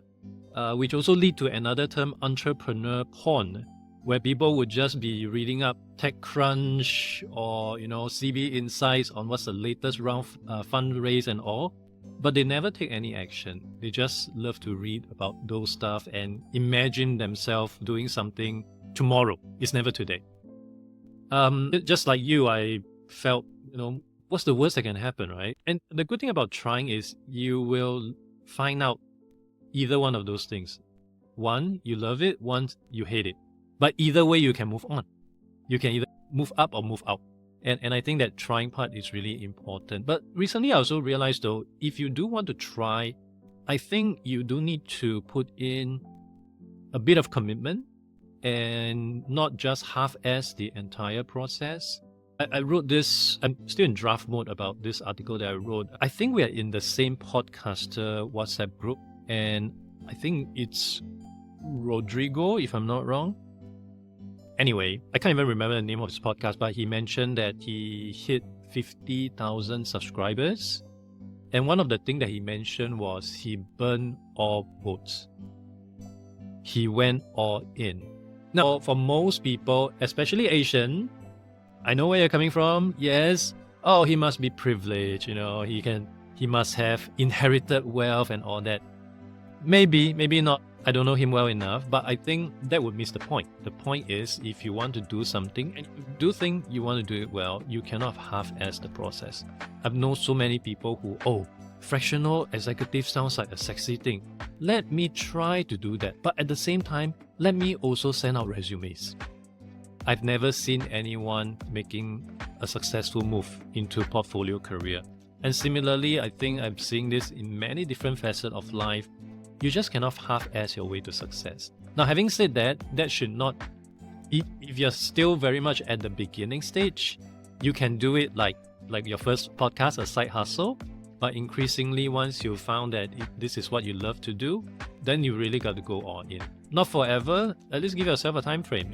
which also lead to another term, entrepreneur porn, where people would just be reading up TechCrunch or CB Insights on what's the latest round fundraise and all, but they never take any action. They just love to read about those stuff and imagine themselves doing something tomorrow. It's never today. Just like you, I felt, what's the worst that can happen, right? And the good thing about trying is you will find out either one of those things. One, you love it. One, you hate it. But either way, you can move on. You can either move up or move out. And I think that trying part is really important. But recently I also realized though, if you do want to try, I think you do need to put in a bit of commitment and not just half-ass the entire process. I wrote this, I'm still in draft mode about this article that I wrote. I think we are in the same podcaster WhatsApp group, and I think it's Rodrigo, if I'm not wrong. Anyway, I can't even remember the name of his podcast, but he mentioned that he hit 50,000 subscribers. And one of the things that he mentioned was he burned all boats. He went all in. Now, for most people, especially Asian, I know where you're coming from. Yes. Oh, he must be privileged. He he must have inherited wealth and all that. Maybe not. I don't know him well enough, but I think that would miss the point. The point is, if you want to do something and you do think you want to do it well, you cannot half-ass the process. I've known so many people who, fractional executive sounds like a sexy thing. Let me try to do that. But at the same time, let me also send out resumes. I've never seen anyone making a successful move into portfolio career. And similarly, I think I'm seeing this in many different facets of life. You just cannot half-ass your way to success. Now, having said that, that should not... If you're still very much at the beginning stage, you can do it like your first podcast, a side hustle. But increasingly, once you found that this is what you love to do, then you really got to go all in. Not forever, at least give yourself a time frame,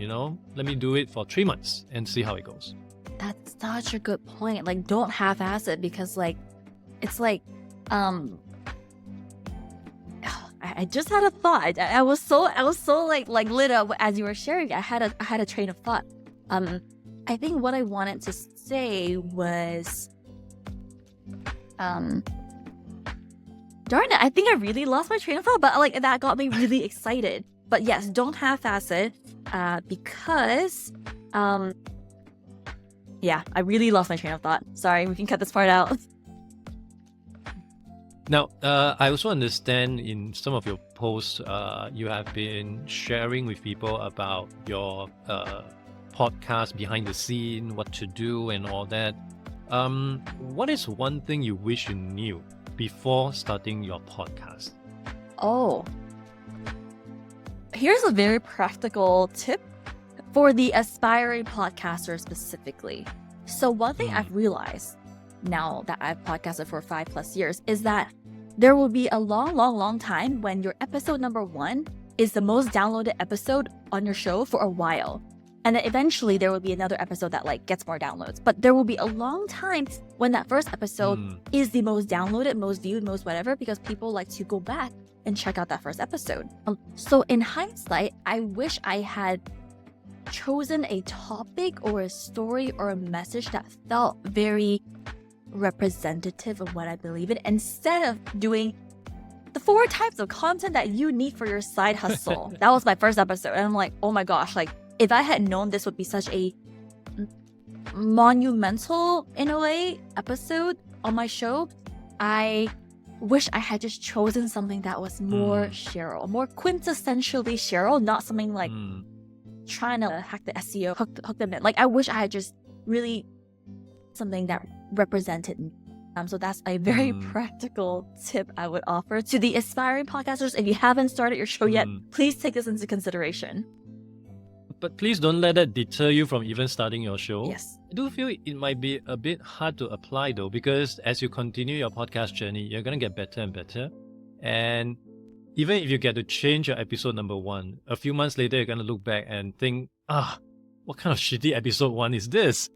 Let me do it for 3 months and see how it goes. That's such a good point. Like, don't half-ass it because, it's like, I just had a thought. I was so like lit up as you were sharing. I had a train of thought. I think what I wanted to say was, darn it, I think I really lost my train of thought, but that got me really excited. But yes, don't half-ass it, because, yeah, I really lost my train of thought. Sorry, we can cut this part out. Now, I also understand in some of your posts, you have been sharing with people about your podcast behind the scene, what to do and all that. What is one thing you wish you knew before starting your podcast? Oh, here's a very practical tip for the aspiring podcaster specifically. So one thing I've realized now that I've podcasted for 5+ years is that there will be a long time when your episode number 1 is the most downloaded episode on your show for a while. And then eventually there will be another episode that gets more downloads. But there will be a long time when that first episode is the most downloaded, most viewed, most whatever, because people like to go back and check out that first episode. So in hindsight, I wish I had chosen a topic or a story or a message that felt very representative of what I believe in, instead of doing the 4 types of content that you need for your side hustle. That was my first episode, and I'm like, oh my gosh, if I had known this would be such a monumental, in a way, episode on my show, I wish I had just chosen something that was more Cheryl, more quintessentially Cheryl, not something like trying to hack the SEO, hook them in. I wish I had just really something that represented me. So that's a very practical tip I would offer to the aspiring podcasters. If you haven't started your show yet, please take this into consideration. But please don't let that deter you from even starting your show. Yes. I do feel it might be a bit hard to apply though, because as you continue your podcast journey, you're going to get better and better. And even if you get to change your episode number 1, a few months later, you're going to look back and think, what kind of shitty episode 1 is this?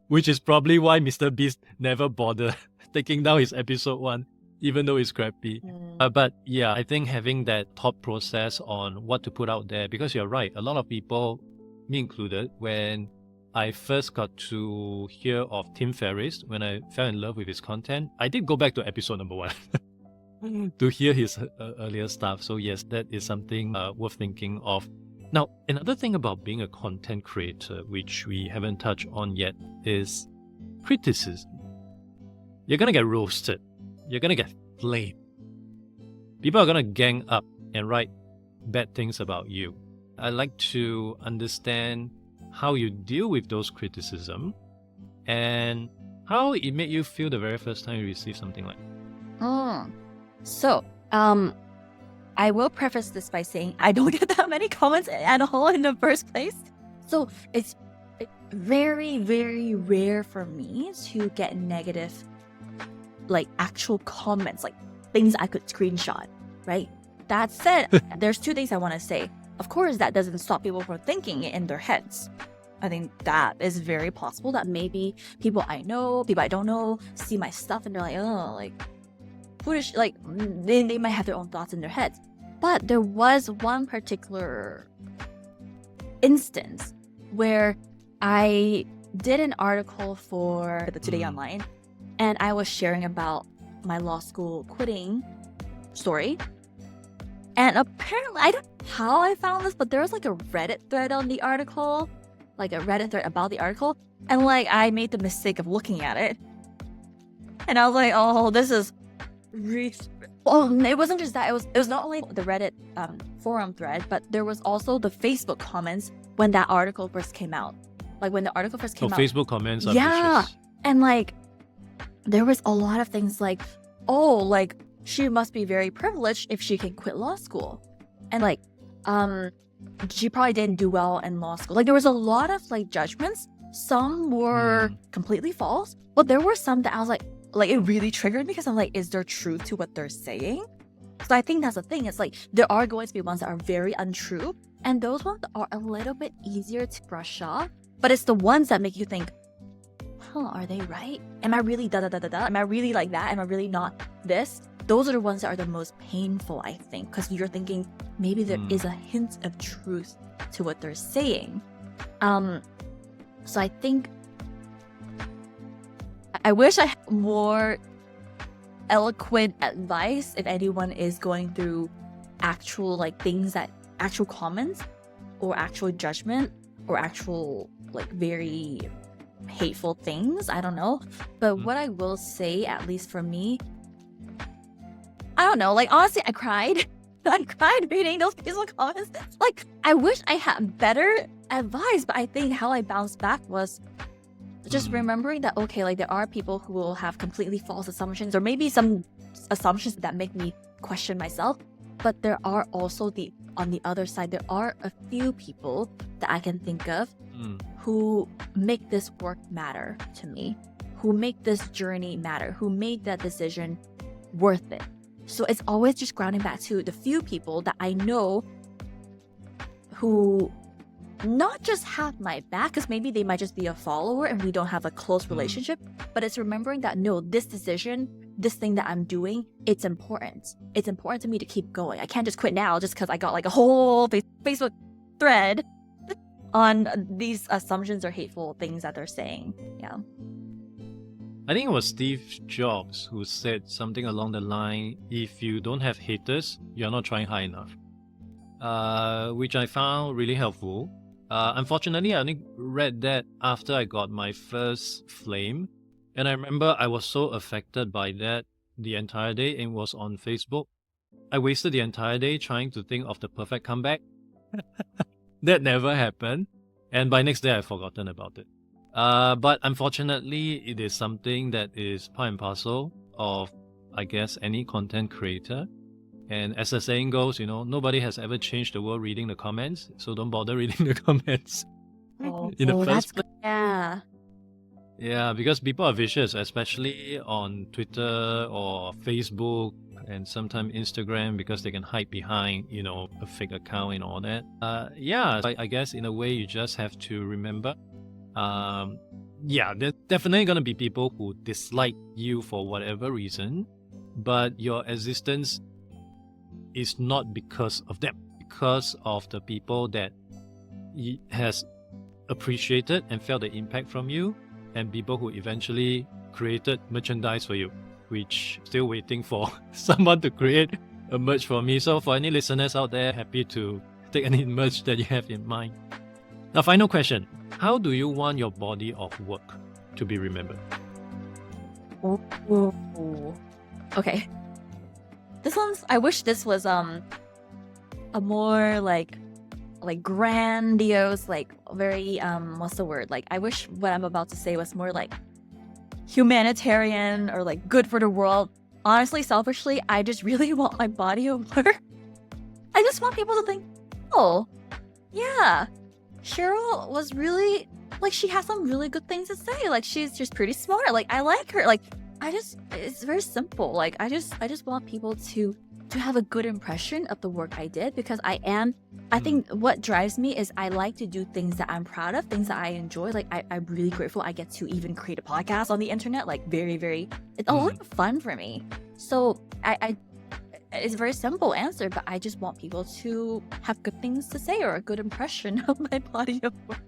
Which is probably why Mr. Beast never bothered taking down his episode 1, even though it's crappy. But yeah, I think having that thought process on what to put out there, because you're right, a lot of people, me included, when I first got to hear of Tim Ferriss, when I fell in love with his content, I did go back to episode number 1 to hear his earlier stuff. So yes, that is something worth thinking of. Now, another thing about being a content creator, which we haven't touched on yet, is criticism. You're going to get roasted. You're going to get flamed. People are going to gang up and write bad things about you. I'd like to understand how you deal with those criticism and how it made you feel the very first time you received something like that. So, I will preface this by saying I don't get that many comments at all in the first place. So it's very, very rare for me to get negative, actual comments, things I could screenshot, right? That said, there's 2 things I want to say. Of course, that doesn't stop people from thinking it in their heads. I think that is very possible that maybe people I know, people I don't know, see my stuff and they're like, foolish, they might have their own thoughts in their heads. But there was one particular instance where I did an article for the Today Online, and I was sharing about my law school quitting story. And apparently, I don't know how I found this, but there was like a Reddit thread on the article, like a Reddit thread about the article. And like, I made the mistake of looking at it. And I was like, oh, this is well, it wasn't just that. It was not only the Reddit forum thread, but there was also the Facebook comments when that article first came out. Like when the article first came out. Facebook comments are yeah. vicious. And like, there was a lot of things like, oh, like, she must be very privileged if she can quit law school. And like, she probably didn't do well in law school. Like, there was a lot of like judgments. Some were completely false, but there were some that I was like it really triggered me because I'm like, is there truth to what they're saying? So I think that's the thing. It's like, there are going to be ones that are very untrue, and those ones are a little bit easier to brush off. But it's the ones that make you think, are they right? Am I really da-da-da-da-da? Am I really like that? Am I really not this? Those are the ones that are the most painful, I think, because you're thinking maybe there is a hint of truth to what they're saying. So I think I wish I had more eloquent advice if anyone is going through actual like things that actual comments or actual judgment or actual like very hateful things. I don't know. But what I will say, at least for me, I don't know. Like, honestly, I cried. I cried reading those Facebook comments. Like, I wish I had better advice, but I think how I bounced back was just remembering that, okay, like, there are people who will have completely false assumptions, or maybe some assumptions that make me question myself. But there are also on the other side, there are a few people that I can think of who make this work matter to me, who make this journey matter, who made that decision worth it. So it's always just grounding back to the few people that I know who not just have my back, because maybe they might just be a follower and we don't have a close relationship, but it's remembering that, no, this decision, this thing that I'm doing, it's important. It's important to me to keep going. I can't just quit now just because I got like a whole Facebook thread on these assumptions or hateful things that they're saying. Yeah. I think it was Steve Jobs who said something along the line, if you don't have haters, you're not trying hard enough. Which I found really helpful. Unfortunately, I only read that after I got my first flame. And I remember I was so affected by that the entire day, and it was on Facebook. I wasted the entire day trying to think of the perfect comeback. That never happened. And by next day, I've forgotten about it. But unfortunately, it is something that is part and parcel of, I guess, any content creator. And as the saying goes, nobody has ever changed the world reading the comments, so don't bother reading the comments in the first place. Yeah. Yeah, because people are vicious, especially on Twitter or Facebook and sometimes Instagram, because they can hide behind, a fake account and all that. I guess in a way you just have to remember, there's definitely going to be people who dislike you for whatever reason, but your existence is not because of them, because of the people that has appreciated and felt the impact from you, and people who eventually created merchandise for you, which still waiting for someone to create a merch for me. So for any listeners out there, happy to take any merch that you have in mind. Now, final question. How do you want your body of work to be remembered? Okay. This one's, I wish this was a more like grandiose, like very what's the word? Like, I wish what I'm about to say was more like humanitarian or like good for the world. Honestly, selfishly, I just really want my body of work. I just want people to think, oh, yeah, Cheryl was really, like, she has some really good things to say. Like, she's just pretty smart. Like, I like her. Like, it's very simple. Like, I just want people to have a good impression of the work I did, because I think what drives me is I like to do things that I'm proud of, things that I enjoy. Like, I'm really grateful I get to even create a podcast on the internet. Like, very, very, it's a lot of fun for me. So it's a very simple answer, but I just want people to have good things to say or a good impression of my body of work.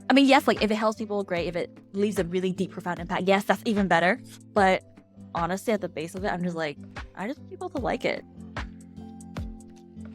I mean, yes, like if it helps people, great. If it leaves a really deep, profound impact, yes, that's even better. But honestly, at the base of it, I'm just like, I just want people to like it.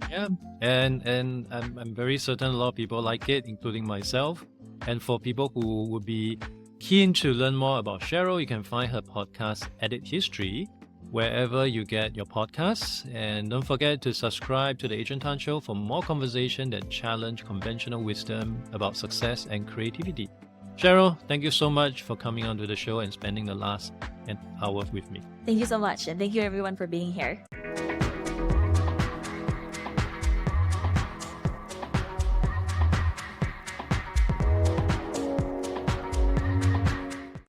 Yeah, and I'm very certain a lot of people like it, including myself. And for people who would be keen to learn more about Cheryl, you can find her podcast Edit History wherever you get your podcasts. And don't forget to subscribe to the Adrian Tan Show for more conversation that challenge conventional wisdom about success and creativity. Cheryl, thank you so much for coming onto the show and spending the last an hour with me. Thank you so much. And thank you everyone for being here.